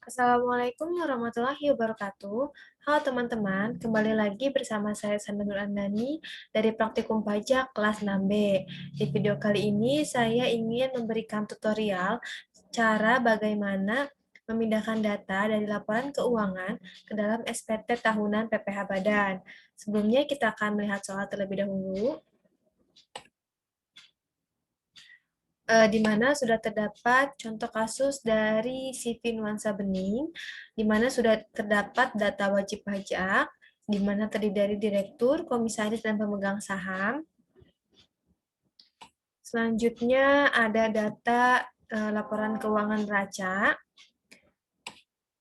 Assalamualaikum warahmatullahi wabarakatuh. Halo teman-teman, kembali lagi bersama saya Sandra Andani dari Praktikum Pajak kelas 6B. Di video kali ini saya ingin memberikan tutorial cara bagaimana memindahkan data dari laporan keuangan ke dalam SPT tahunan PPh Badan. Sebelumnya kita akan melihat soal terlebih dahulu. Di mana sudah terdapat contoh kasus dari CV Nuansa Bening, di mana sudah terdapat data wajib pajak, di mana terdiri dari direktur, komisaris, dan pemegang saham. Selanjutnya ada data laporan keuangan neraca,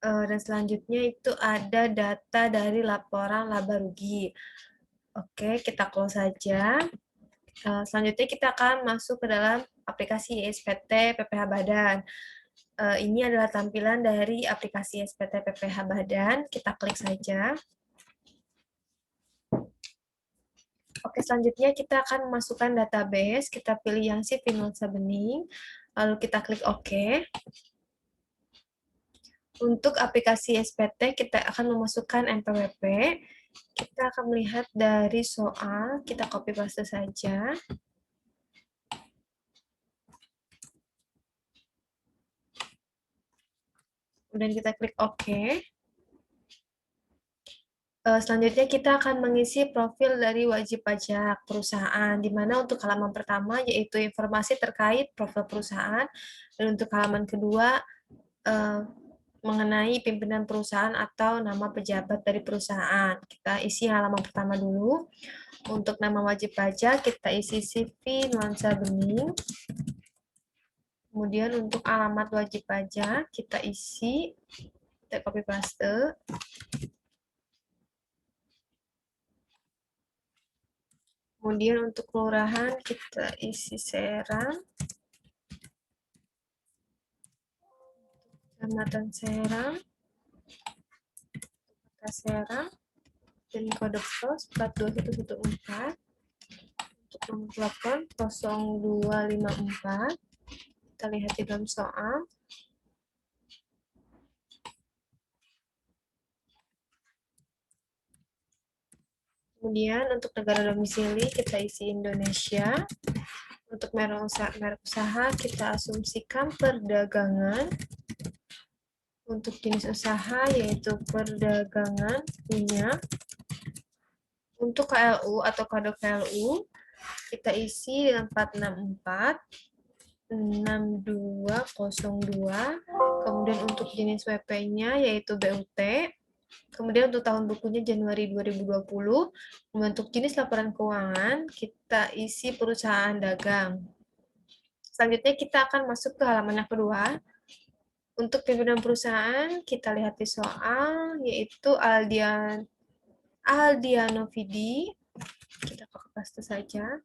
dan selanjutnya itu ada data dari laporan laba rugi. Oke, kita close saja. Selanjutnya kita akan masuk ke dalam aplikasi SPT PPh Badan. Ini adalah tampilan dari aplikasi SPT PPh Badan. Kita klik saja. Oke, selanjutnya kita akan memasukkan database. Kita pilih yang si Nuansa Bening. Lalu kita klik OK. Untuk aplikasi SPT, kita akan memasukkan NPWP. Kita akan melihat dari soal. Kita copy paste saja. Kemudian kita klik OK. Selanjutnya kita akan mengisi profil dari wajib pajak perusahaan, di mana untuk halaman pertama yaitu informasi terkait profil perusahaan, dan untuk halaman kedua mengenai pimpinan perusahaan atau nama pejabat dari perusahaan. Kita isi halaman pertama dulu. Untuk nama wajib pajak kita isi CV Nuansa Bening. Kemudian untuk alamat wajib pajak kita isi, kita copy paste. Kemudian untuk kelurahan kita isi Serang, Kecamatan Serang, Kota Serang, dan kode pos 42114. Untuk nomor telepon 0254. Kita lihat di dalam soal. Kemudian untuk negara domisili kita isi Indonesia. Untuk merek usaha kita asumsikan perdagangan. Untuk jenis usaha yaitu perdagangan minyak. Untuk KLU atau kode KLU kita isi 464 6202. Kemudian untuk jenis WP-nya yaitu BUT. Kemudian untuk tahun bukunya Januari 2020. Untuk jenis laporan keuangan kita isi perusahaan dagang. Selanjutnya kita akan masuk ke halaman yang kedua. Untuk pimpinan perusahaan kita lihat di soal yaitu Aldianovidi. Kita paste saja.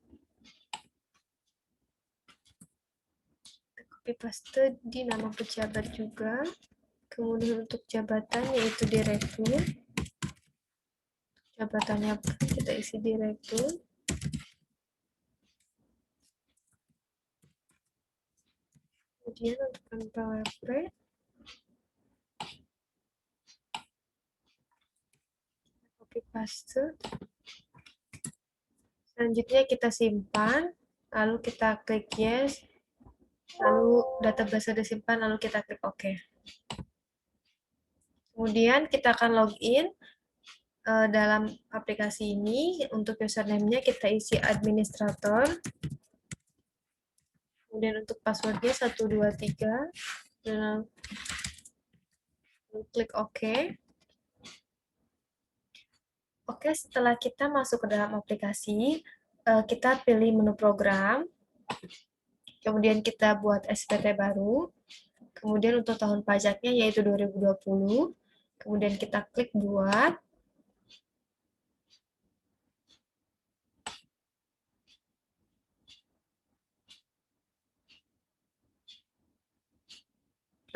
Copy paste di nama pejabat juga. Kemudian untuk jabatan yaitu direktur. Jabatannya kita isi direktur. Kemudian untuk NPWP copy paste. Selanjutnya kita simpan, lalu kita klik yes, lalu database sudah disimpan, lalu kita klik OK. Kemudian kita akan login dalam aplikasi ini. Untuk username-nya kita isi administrator. Kemudian untuk password-nya 123. Dan klik OK. Oke, setelah kita masuk ke dalam aplikasi, kita pilih menu program. Kemudian kita buat SPT baru. Kemudian untuk tahun pajaknya yaitu 2020. Kemudian kita klik buat.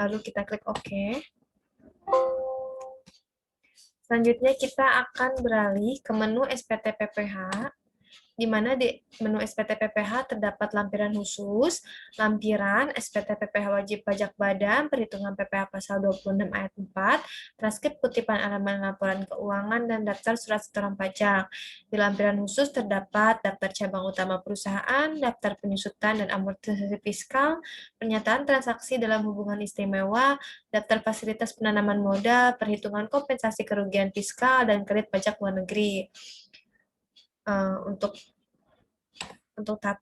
Lalu kita klik OK. Selanjutnya kita akan beralih ke menu SPT PPh. di mana di menu SPT PPh terdapat lampiran khusus, lampiran SPT PPh wajib pajak badan, perhitungan PPh pasal 26 ayat 4, transkrip kutipan elemen laporan keuangan, dan daftar surat setoran pajak. Di lampiran khusus terdapat daftar cabang utama perusahaan, daftar penyusutan dan amortisasi fiskal, pernyataan transaksi dalam hubungan istimewa, daftar fasilitas penanaman modal, perhitungan kompensasi kerugian fiskal, dan kredit pajak luar negeri. Untuk tahap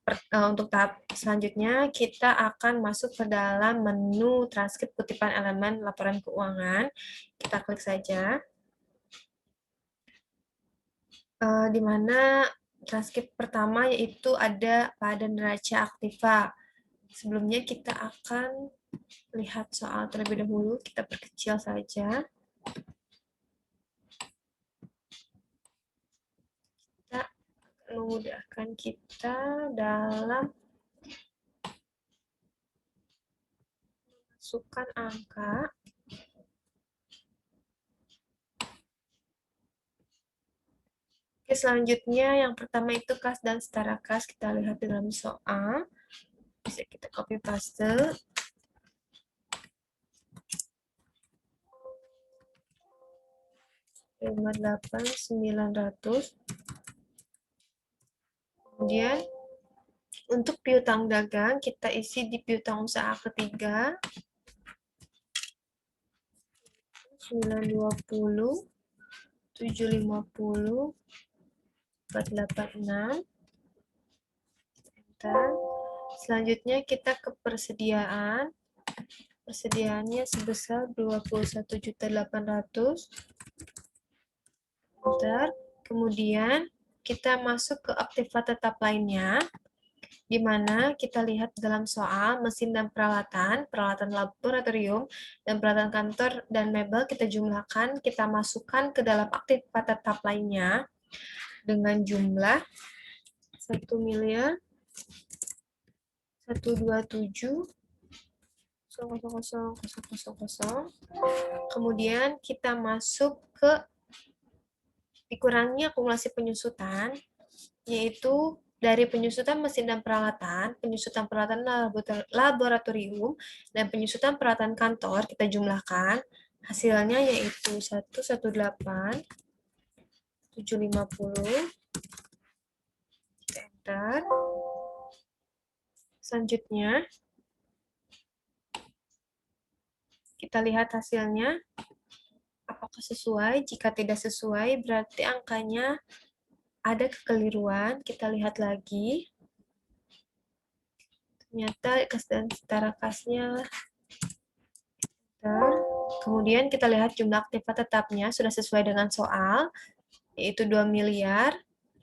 selanjutnya kita akan masuk ke dalam menu transkrip kutipan elemen laporan keuangan. Kita klik saja. Di mana transkrip pertama yaitu ada pada neraca aktiva. Sebelumnya kita akan lihat soal terlebih dahulu. Kita perkecil saja. Kita memudahkan kita dalam memasukkan angka. Oke, selanjutnya yang pertama itu kas dan setara kas. Kita lihat di dalam soal. Bisa kita copy paste. $58.900. Kemudian untuk piutang dagang kita isi di piutang usaha ketiga 920, 750, 486. Enter. Selanjutnya kita ke persediaan. Persediaannya sebesar 21.800.000. Enter. Kemudian kita masuk ke aktiva tetap lainnya, di mana kita lihat dalam soal mesin dan peralatan, peralatan laboratorium, dan peralatan kantor dan mebel kita jumlahkan, kita masukkan ke dalam aktiva tetap lainnya dengan jumlah 1.127.000.000. Kemudian kita masuk ke dikurangnya akumulasi penyusutan, yaitu dari penyusutan mesin dan peralatan, penyusutan peralatan laboratorium, dan penyusutan peralatan kantor, kita jumlahkan. Hasilnya yaitu 118.750. Enter. Selanjutnya, kita lihat hasilnya. Apakah sesuai? Jika tidak sesuai, berarti angkanya ada kekeliruan. Kita lihat lagi. Ternyata kas dan setara kasnya. Kemudian kita lihat jumlah aktiva tetapnya sudah sesuai dengan soal, yaitu 2 miliar.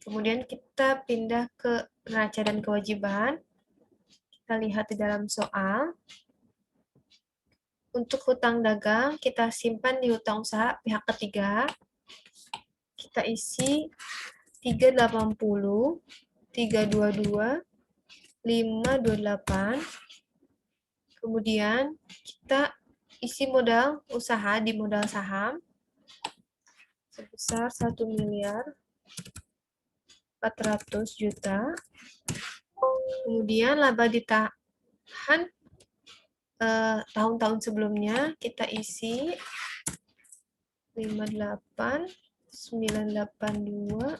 Kemudian kita pindah ke neraca dan kewajiban. Kita lihat di dalam soal. Untuk hutang dagang, kita simpan di hutang usaha pihak ketiga. Kita isi 380, 322, 528. Kemudian kita isi modal usaha di modal saham sebesar 1.400.000.000. Kemudian laba ditahan tahun-tahun sebelumnya kita isi 58.982.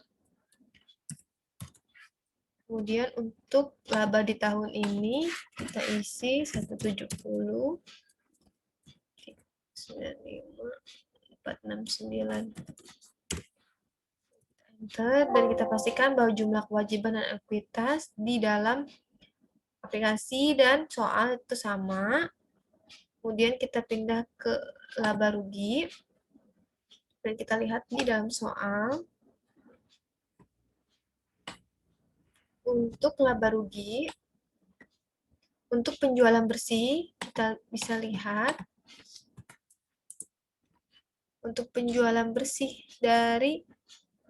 Kemudian untuk laba di tahun ini kita isi 170, 95.469. Enter, dan kita pastikan bahwa jumlah kewajiban dan ekuitas di dalam aplikasi dan soal itu sama. Kemudian kita pindah ke laba rugi dan kita lihat di dalam soal. Untuk laba rugi, untuk penjualan bersih kita bisa lihat. Untuk penjualan bersih dari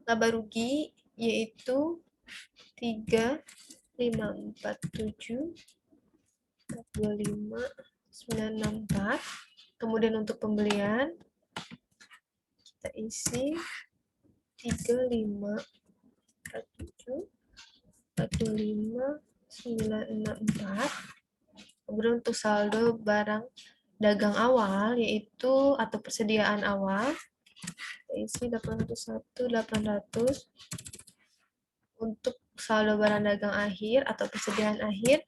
laba rugi yaitu 3.547.425.964. Kemudian untuk pembelian kita isi 3.547 15964. Kemudian untuk saldo barang dagang awal, yaitu atau persediaan awal, kita isi 801.800. Untuk saldo barang dagang akhir atau persediaan akhir,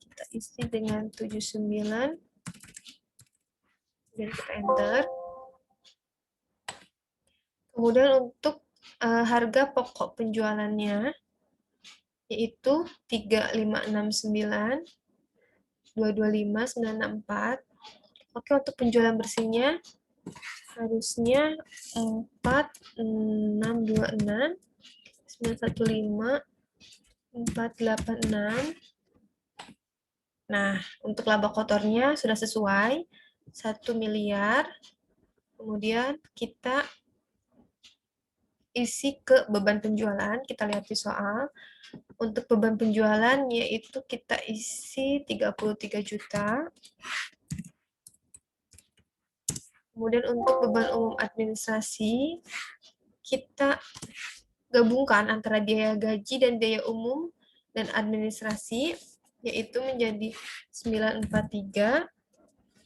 kita isi dengan 79, dan kita enter. Kemudian untuk harga pokok penjualannya, yaitu 3569, 225.964. Oke, untuk penjualan bersihnya harusnya 4626, 915, 486. Nah, untuk laba kotornya sudah sesuai 1 miliar. Kemudian kita isi ke beban penjualan, kita lihat di soal. Untuk beban penjualan yaitu kita isi 33 juta. Kemudian untuk beban umum administrasi, kita gabungkan antara biaya gaji dan biaya umum dan administrasi, yaitu menjadi 943,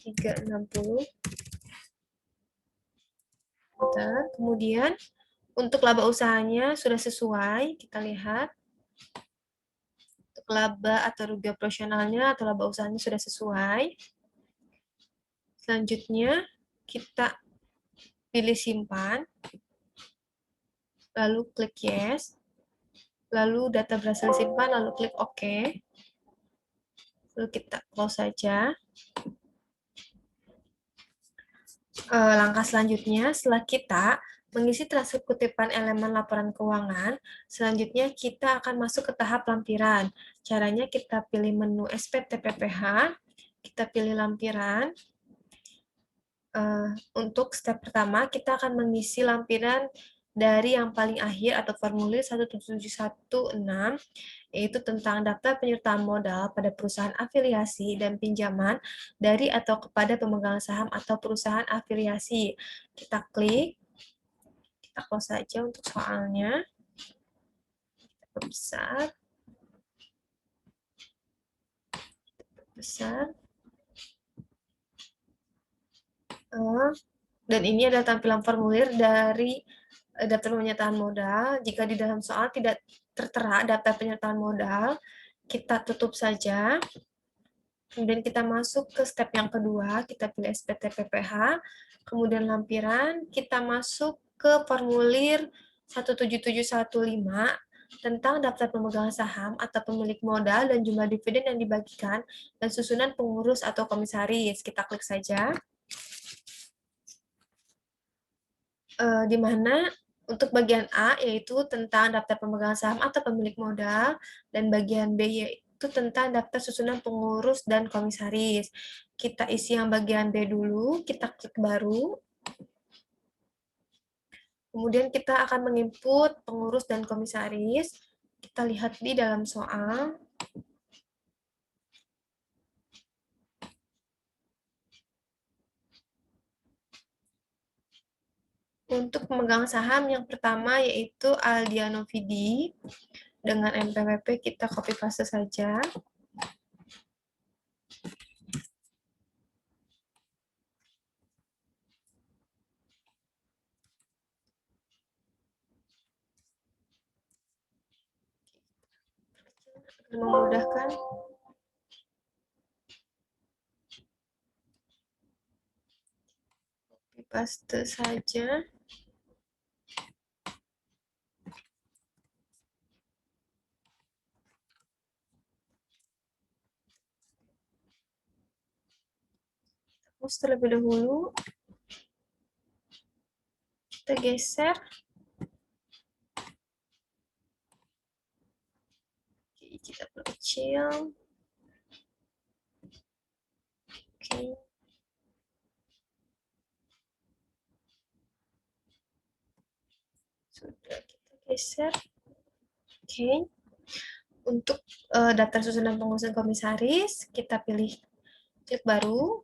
360. Kemudian untuk laba usahanya sudah sesuai, kita lihat. Untuk laba atau rugi operasionalnya atau laba usahanya sudah sesuai. Selanjutnya, kita pilih simpan, lalu klik yes, lalu data berhasil disimpan, lalu klik OK. Lalu kita close saja. Langkah selanjutnya, setelah kita mengisi transkrip kutipan elemen laporan keuangan, selanjutnya kita akan masuk ke tahap lampiran. Caranya kita pilih menu SPTPPH, kita pilih lampiran. Untuk step pertama, kita akan mengisi lampiran dari yang paling akhir atau formulir 17716, yaitu tentang daftar penyertaan modal pada perusahaan afiliasi dan pinjaman dari atau kepada pemegang saham atau perusahaan afiliasi. Kita klik, kita close saja untuk soalnya. Kita besar. Dan ini adalah tampilan formulir dari daftar penyertaan modal. Jika di dalam soal tidak tertera daftar penyertaan modal, kita tutup saja. Kemudian kita masuk ke step yang kedua, kita pilih SPTPPH, kemudian lampiran, kita masuk ke formulir 17715 tentang daftar pemegang saham atau pemilik modal dan jumlah dividen yang dibagikan dan susunan pengurus atau komisaris. Kita klik saja. Di mana untuk bagian A yaitu tentang daftar pemegang saham atau pemilik modal, dan bagian B yaitu tentang daftar susunan pengurus dan komisaris. Kita isi yang bagian B dulu, kita klik baru. Kemudian kita akan menginput pengurus dan komisaris. Kita lihat di dalam soal. Untuk pemegang saham yang pertama yaitu Aldiano Vidi. Dengan NPWP kita copy paste saja. Memudahkan. Copy paste saja. Terlebih dahulu kita geser. Oke, kita perkecil. Oke. Sudah kita geser. Oke. Untuk daftar susunan pengurus dan komisaris, kita pilih klik baru.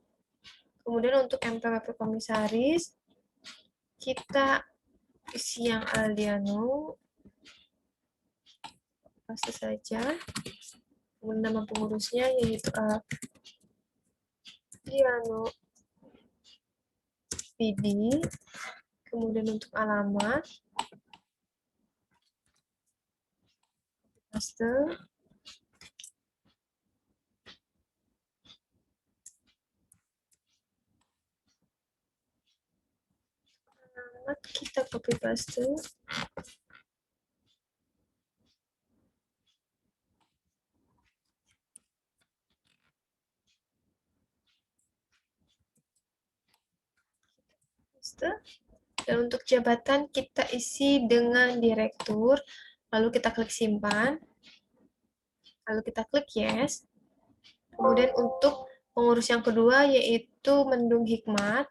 Kemudian untuk MPWP komisaris, kita isi yang Aldiano. paste saja. Kemudian nama pengurusnya yaitu Aldiano PD. Kemudian untuk alamat, paste. Alamat kita copy paste. Dan untuk jabatan kita isi dengan direktur, lalu kita klik simpan, lalu kita klik yes. Kemudian untuk pengurus yang kedua yaitu Mendung Hikmat,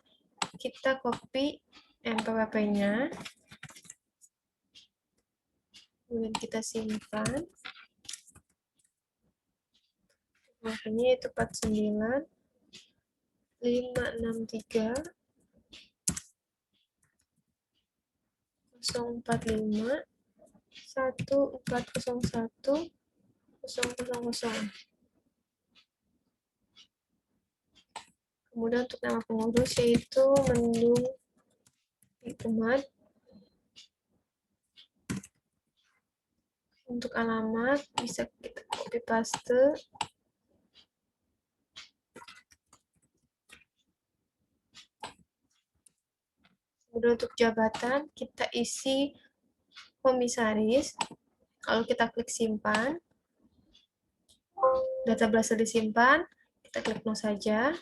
kita copy NPWP-nya, kemudian kita simpan. Makanya itu 49 563 045 1401 000. Kemudian untuk nama pengurus yaitu Mendung Hikmat. Untuk alamat bisa kita copy paste. Kemudian untuk jabatan kita isi komisaris. Lalu kita klik simpan. Data berhasil disimpan, kita klik no saja.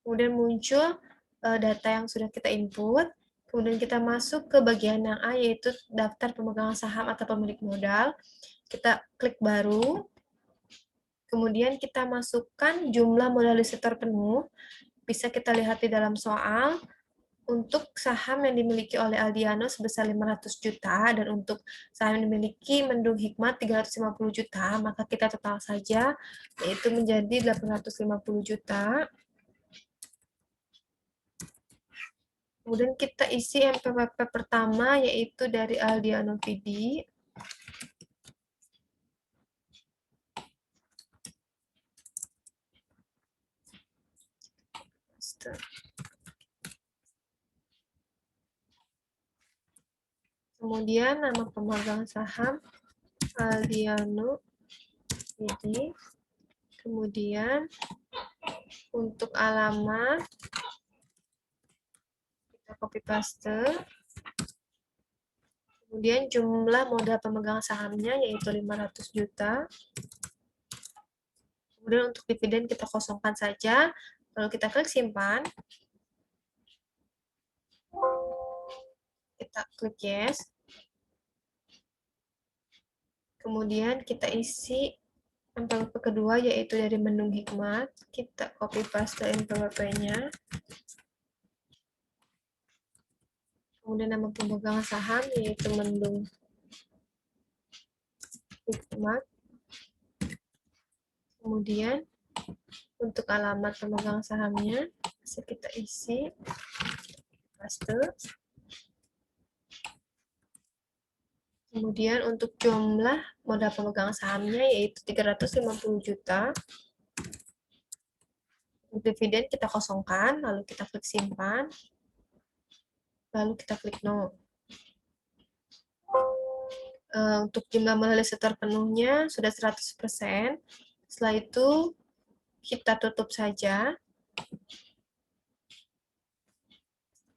Kemudian muncul data yang sudah kita input. Kemudian kita masuk ke bagian yang A, yaitu daftar pemegang saham atau pemilik modal. Kita klik baru. Kemudian kita masukkan jumlah modal di setor penuh. Bisa kita lihat di dalam soal. Untuk saham yang dimiliki oleh Aldiano sebesar 500 juta, dan untuk saham yang dimiliki Mendung Hikmat 350 juta, maka kita total saja, yaitu menjadi 850 juta. Kemudian kita isi MPWP pertama, yaitu dari Aldiano PD. Kemudian nama pemegang saham Aldiano PD. Kemudian untuk alamat kita copy paste. Kemudian jumlah modal pemegang sahamnya yaitu 500 juta. Kemudian untuk dividen kita kosongkan saja. Lalu kita klik simpan. Kita klik yes. Kemudian kita isi NPWP kedua yaitu dari Mendung Hikmat. Kita copy paste NPWP-nya. Kemudian nama pemegang saham yaitu Mendung Hikmat. Kemudian untuk alamat pemegang sahamnya bisa kita isi paste. Kemudian untuk jumlah modal pemegang sahamnya yaitu 350 juta. Untuk dividen kita kosongkan, lalu kita klik simpan, lalu kita klik no. Untuk jumlah modal setor penuhnya sudah 100%. Setelah itu kita tutup saja.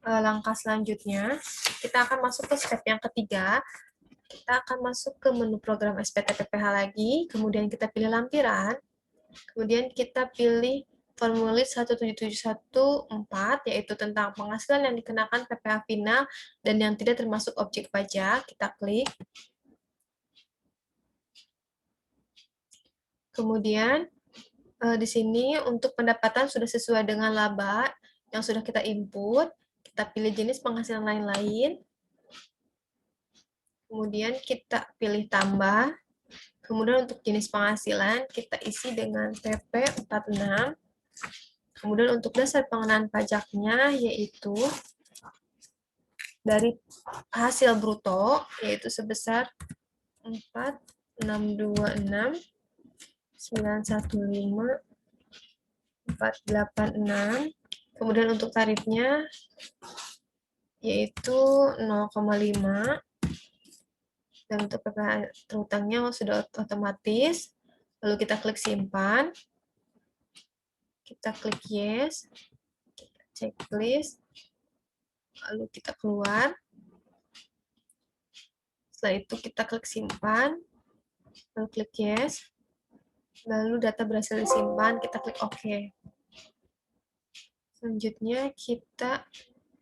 Langkah selanjutnya, kita akan masuk ke step yang ketiga. Kita akan masuk ke menu program SPT-PPH lagi, kemudian kita pilih lampiran, kemudian kita pilih formulir 17714, yaitu tentang penghasilan yang dikenakan PPh final dan yang tidak termasuk objek pajak. Kita klik. Kemudian di sini untuk pendapatan sudah sesuai dengan laba yang sudah kita input. Kita pilih jenis penghasilan lain-lain. Kemudian kita pilih tambah. Kemudian untuk jenis penghasilan kita isi dengan PP 46. Kemudian untuk dasar pengenaan pajaknya yaitu dari hasil bruto yaitu sebesar 4.600 626 915 486. Kemudian untuk tarifnya yaitu 0,5, dan untuk PPh terhutangnya sudah otomatis. Lalu kita klik simpan, kita klik yes, kita checklist, lalu kita keluar. Setelah itu kita klik simpan, lalu klik yes, lalu data berhasil disimpan, kita klik OK. Selanjutnya kita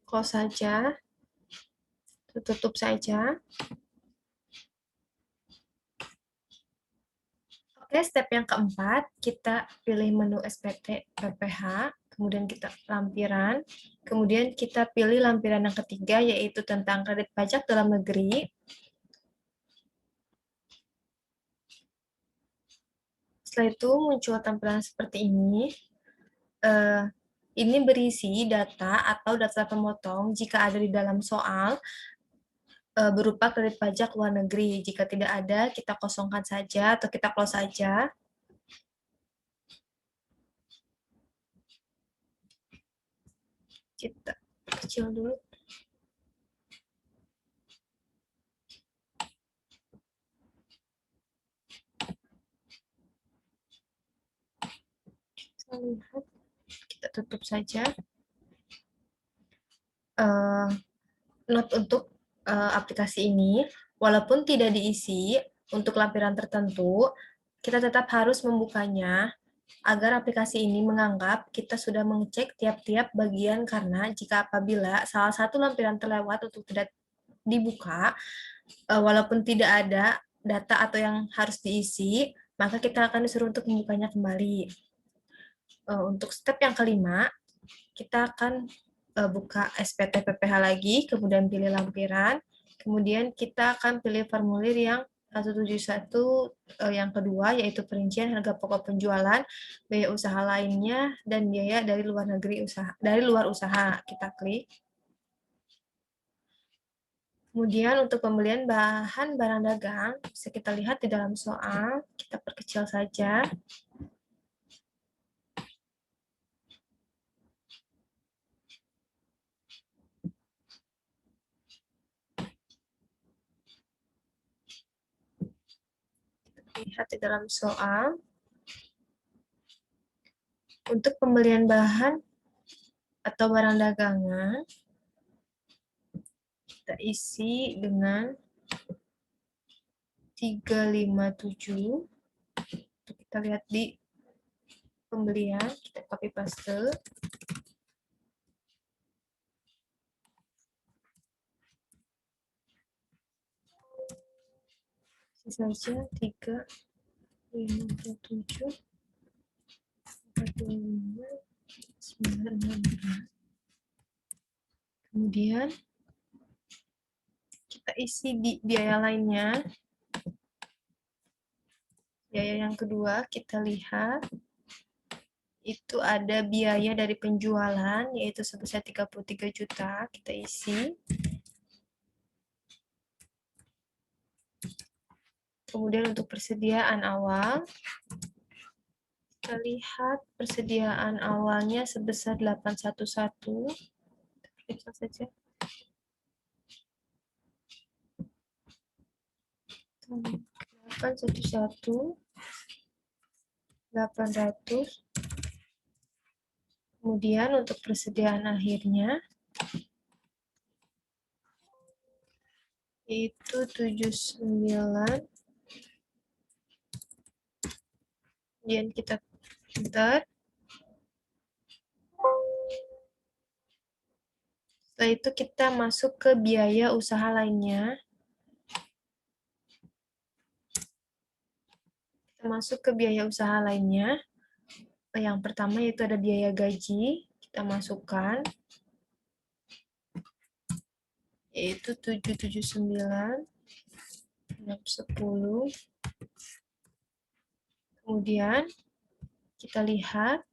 close saja, tutup saja. Oke, step yang keempat, kita pilih menu SPT PPh, kemudian kita lampiran, kemudian kita pilih lampiran yang ketiga, yaitu tentang kredit pajak dalam negeri. Setelah itu muncul tampilan seperti ini. Ini berisi data atau daftar pemotong jika ada di dalam soal berupa kredit pajak luar negeri. Jika tidak ada, kita kosongkan saja atau kita close saja. Kita kecil dulu. Kita lihat, kita tutup saja. Note untuk aplikasi ini, walaupun tidak diisi untuk lampiran tertentu, kita tetap harus membukanya agar aplikasi ini menganggap kita sudah mengecek tiap-tiap bagian, karena jika apabila salah satu lampiran terlewat untuk tidak dibuka, walaupun tidak ada data atau yang harus diisi, maka kita akan disuruh untuk membukanya kembali. Untuk step yang kelima, kita akan buka SPT PPh lagi, kemudian pilih lampiran, kemudian kita akan pilih formulir yang 171 yang kedua, yaitu perincian harga pokok penjualan, biaya usaha lainnya, dan biaya dari luar negeri dari luar usaha. Kita klik. Kemudian untuk pembelian bahan barang dagang, bisa kita lihat di dalam soal, kita perkecil saja. Lihat di dalam soal. Untuk pembelian bahan atau barang dagangan, kita isi dengan 357. Kita lihat di pembelian, kita copy paste. Isi saja 357 45 916. Kemudian kita isi di biaya lainnya. Biaya yang kedua kita lihat itu ada biaya dari penjualan, yaitu sebesar 33 juta, kita isi. Kemudian untuk persediaan awal, kita lihat persediaan awalnya sebesar 811. Kita saja. 811 800. Kemudian untuk persediaan akhirnya itu 79. Kemudian kita enter. Setelah itu kita masuk ke biaya usaha lainnya. Kita masuk ke biaya usaha lainnya. Yang pertama yaitu ada biaya gaji, kita masukkan, yaitu 779 10. Kemudian kita lihat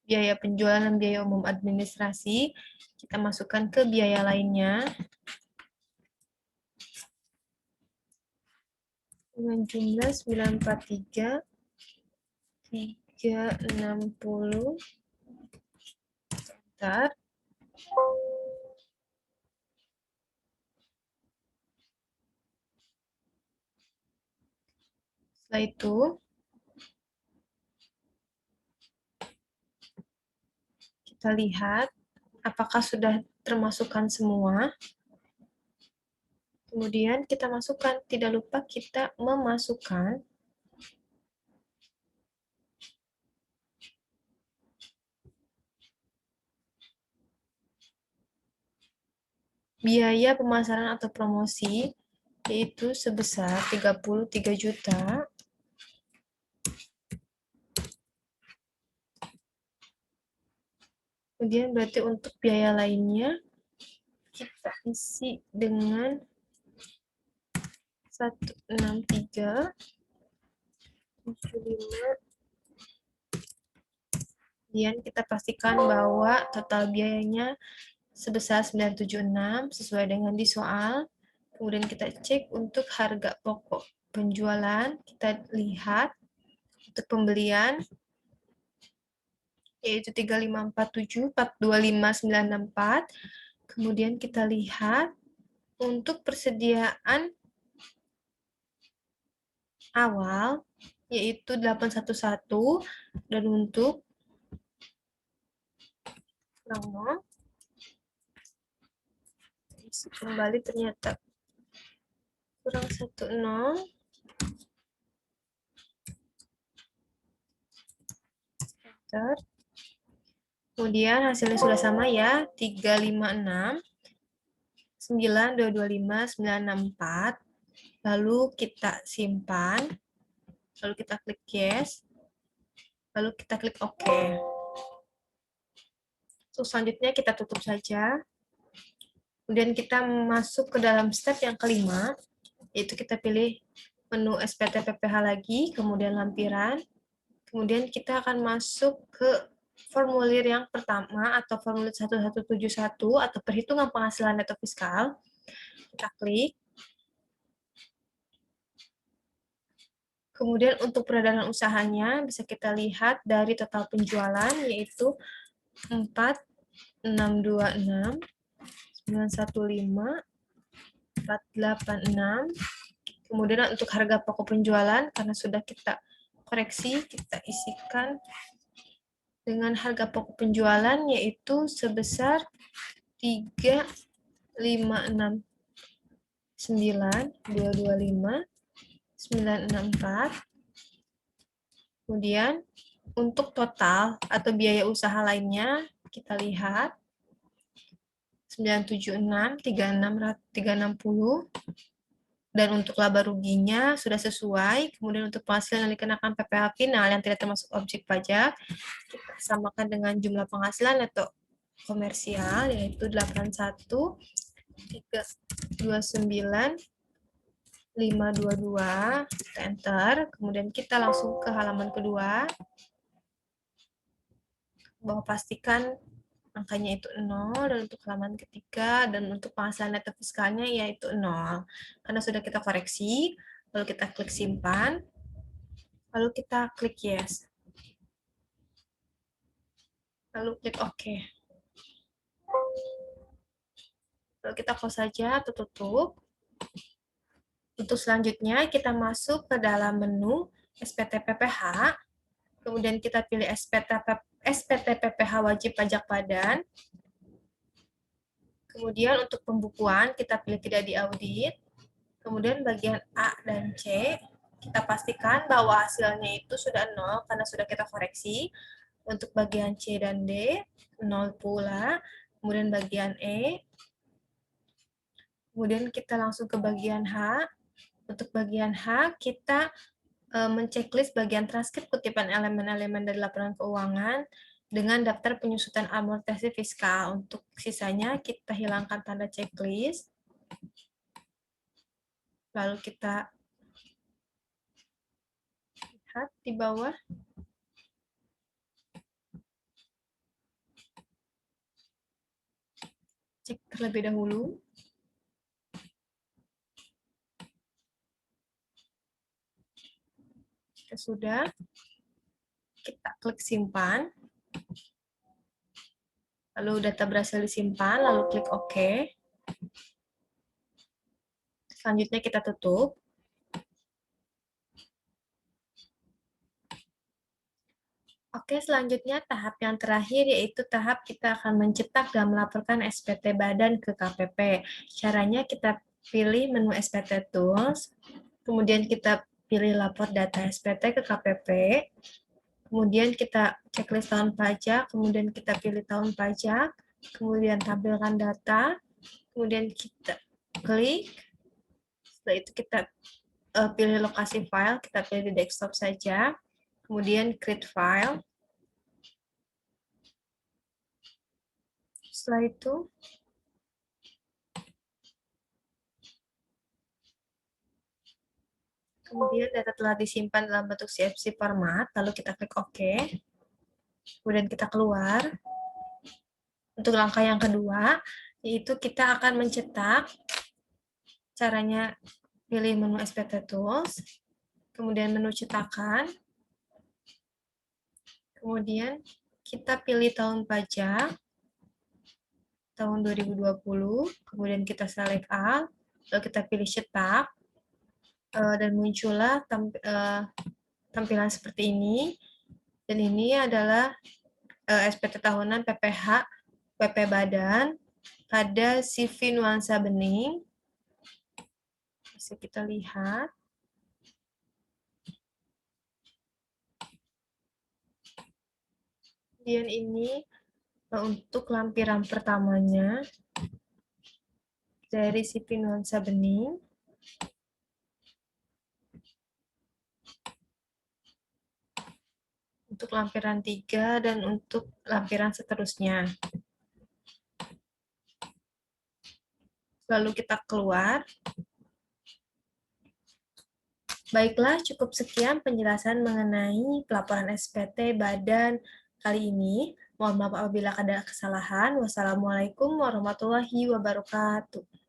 biaya penjualan dan biaya umum administrasi, kita masukkan ke biaya lainnya. dengan jumlah 943, 360. Bentar. Setelah itu, kita lihat apakah sudah termasukkan semua. Kemudian kita masukkan, tidak lupa kita memasukkan biaya pemasaran atau promosi, yaitu sebesar 33 juta. Kemudian berarti untuk biaya lainnya, kita isi dengan 163, 75. Kemudian kita pastikan bahwa total biayanya sebesar 976 sesuai dengan di soal. Kemudian kita cek untuk harga pokok penjualan, kita lihat untuk pembelian yaitu 3547, 425964. Kemudian kita lihat untuk persediaan awal yaitu 811, dan untuk promo kembali ternyata kurang 10. Kemudian hasilnya sudah sama ya, 356, 9225, 964. Lalu kita simpan, lalu kita klik yes, lalu kita klik OK. Terus selanjutnya kita tutup saja. Kemudian kita masuk ke dalam step yang kelima, yaitu kita pilih menu SPT PPH lagi, kemudian lampiran. Kemudian kita akan masuk ke formulir yang pertama atau formulir 1171 atau perhitungan penghasilan neto fiskal. Kita klik. Kemudian untuk peredaran usahanya bisa kita lihat dari total penjualan yaitu 4626, 915, 486. Kemudian untuk harga pokok penjualan karena sudah kita koreksi, kita isikan dengan harga pokok penjualan yaitu sebesar 3.569, 225, 964. Kemudian untuk total atau biaya usaha lainnya kita lihat 976, 360, dan untuk laba ruginya sudah sesuai. Kemudian untuk penghasilan yang dikenakan PPh final yang tidak termasuk objek pajak kita samakan dengan jumlah penghasilan neto komersial yaitu 81, 329, 522, kita enter. Kemudian kita langsung ke halaman kedua, bahwa pastikan angkanya itu 0, dan untuk halaman ketiga dan untuk penghasilan neto fiskalnya yaitu 0. Karena sudah kita koreksi, lalu kita klik simpan, lalu kita klik yes. Lalu klik OK. Lalu kita close saja atau tutup. Untuk selanjutnya kita masuk ke dalam menu SPT PPh, kemudian kita pilih SPT PPh wajib pajak badan. Kemudian untuk pembukuan kita pilih tidak diaudit. Kemudian bagian A dan C kita pastikan bahwa hasilnya itu sudah 0 karena sudah kita koreksi. Untuk bagian C dan D 0 pula. Kemudian bagian E. Kemudian kita langsung ke bagian H. Untuk bagian H kita menceklis bagian transkrip kutipan elemen-elemen dari laporan keuangan dengan daftar penyusutan amortisasi fiskal. Untuk sisanya kita hilangkan tanda checklist. Lalu kita lihat di bawah. Cek terlebih dahulu. sudah, kita klik simpan. Lalu data berhasil disimpan, lalu klik OK. Selanjutnya kita tutup. Oke, selanjutnya tahap yang terakhir yaitu tahap kita akan mencetak dan melaporkan SPT badan ke KPP. Caranya kita pilih menu SPT Tools, kemudian kita pilih lapor data SPT ke KPP, kemudian kita checklist tahun pajak, kemudian kita pilih tahun pajak, kemudian tampilkan data, kemudian kita klik, setelah itu kita pilih lokasi file, kita pilih di desktop saja, kemudian create file. Setelah itu, kemudian data telah disimpan dalam bentuk CSV format, lalu kita klik OK. Kemudian kita keluar. Untuk langkah yang kedua, yaitu kita akan mencetak. Caranya pilih menu SPT Tools, kemudian menu cetakan, kemudian kita pilih tahun pajak, tahun 2020, kemudian kita select all, lalu kita pilih cetak, dan muncullah tampilan seperti ini. Dan ini adalah SPT tahunan PPH PP Badan pada CV nuansa bening. Bisa kita lihat. Kemudian ini untuk lampiran pertamanya dari CV nuansa bening. Untuk lampiran 3 dan untuk lampiran seterusnya. Lalu kita keluar. Baiklah, cukup sekian penjelasan mengenai pelaporan SPT Badan kali ini. Mohon maaf apabila ada kesalahan. Wassalamualaikum warahmatullahi wabarakatuh.